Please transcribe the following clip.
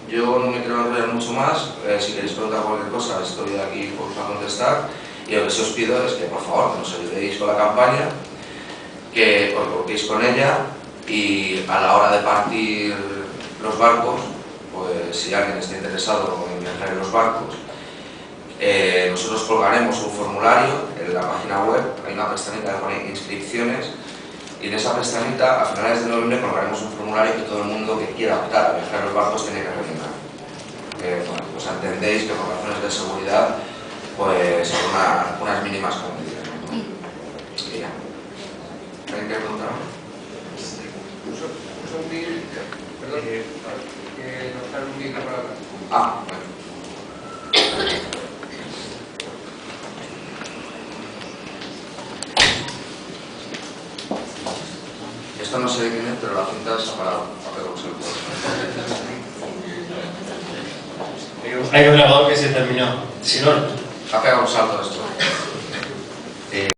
Yo no me quiero enrollar mucho más, si queréis preguntar cualquier cosa estoy aquí para contestar, y lo que sí os pido es que por favor nos ayudéis con la campaña, que os volquéis con ella, y a la hora de partir los barcos, pues si alguien está interesado en viajar en los barcos, nosotros colgaremos un formulario en la página web, hay una pestañita que pone inscripciones, y en esa pestañita a finales de noviembre colgaremos un formulario que todo el mundo que quiera optar a viajar en los barcos tiene que rellenar. Bueno, pues entendéis que por razones de seguridad pues son unas mínimas condiciones, ¿no? Y ya. ¿Alguien quiere preguntar? Uso un vídeo, perdón, que nos trae un vídeo para hablar. Ah, bueno. Esto no sé de quién es, pero la cinta se ha parado. Hay un grabador que se terminó. Si no, ha pegado un salto esto.